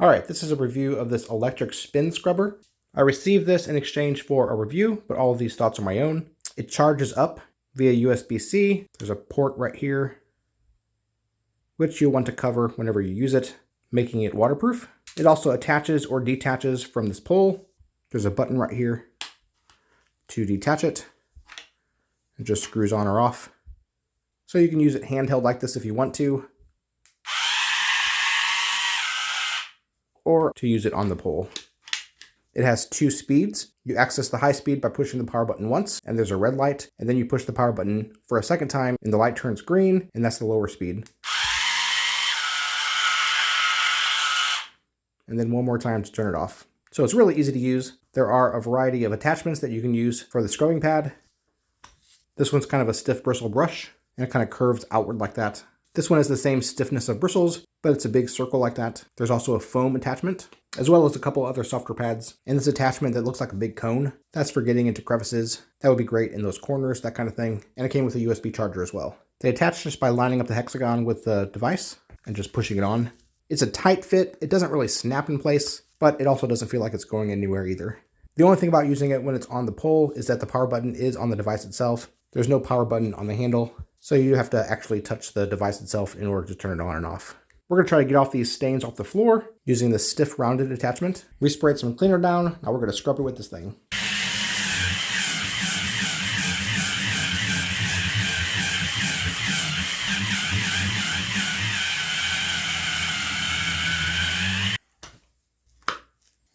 All right, this is a review of this electric spin scrubber. I received this in exchange for a review, but all of these thoughts are my own. It charges up via USB-C. There's a port right here, which you'll want to cover whenever you use it, making it waterproof. It also attaches or detaches from this pole. There's a button right here to detach it. It just screws on or off. So you can use it handheld like this if you want to, or to use it on the pole. It has 2 speeds. You access the high speed by pushing the power button once, and there's a red light, and then you push the power button for a second time, and the light turns green, and that's the lower speed. And then one more time to turn it off. So it's really easy to use. There are a variety of attachments that you can use for the scrubbing pad. This one's kind of a stiff bristle brush, and it kind of curves outward like that. This one has the same stiffness of bristles, but it's a big circle like that. There's also a foam attachment, as well as a couple other softer pads. And this attachment that looks like a big cone, that's for getting into crevices. That would be great in those corners, that kind of thing. And it came with a USB charger as well. They attach just by lining up the hexagon with the device and just pushing it on. It's a tight fit. It doesn't really snap in place, but it also doesn't feel like it's going anywhere either. The only thing about using it when it's on the pole is that the power button is on the device itself. There's no power button on the handle, so you have to actually touch the device itself in order to turn it on and off. We're going to try to get off these stains off the floor using this stiff rounded attachment. We sprayed some cleaner down. Now we're going to scrub it with this thing.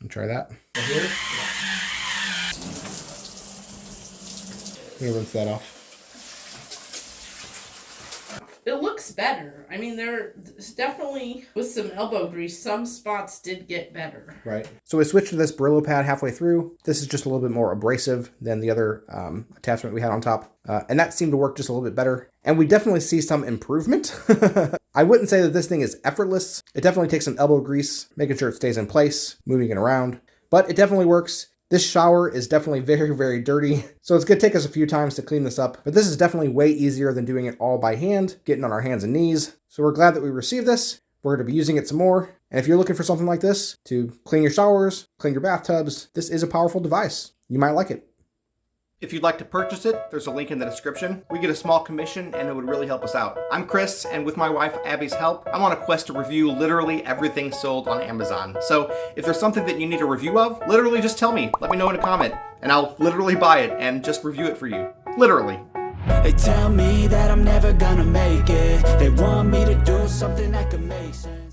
Try that. Right here? Let me rinse that off. It looks better. I mean, there's definitely, with some elbow grease, some spots did get better. Right. So we switched to this Brillo pad halfway through. This is just a little bit more abrasive than the other attachment we had on top. And that seemed to work just a little bit better. And we definitely see some improvement. I wouldn't say that this thing is effortless. It definitely takes some elbow grease, making sure it stays in place, moving it around. But it definitely works. This shower is definitely very, very dirty. So it's going to take us a few times to clean this up. But this is definitely way easier than doing it all by hand, getting on our hands and knees. So we're glad that we received this. We're going to be using it some more. And if you're looking for something like this to clean your showers, clean your bathtubs, this is a powerful device. You might like it. If you'd like to purchase it, there's a link in the description. We get a small commission and it would really help us out. I'm Chris, and with my wife Abby's help, I'm on a quest to review literally everything sold on Amazon. So if there's something that you need a review of, literally just tell me. Let me know in a comment and I'll literally buy it and just review it for you. Literally. They tell me that I'm never gonna make it. They want me to do something that could make sense.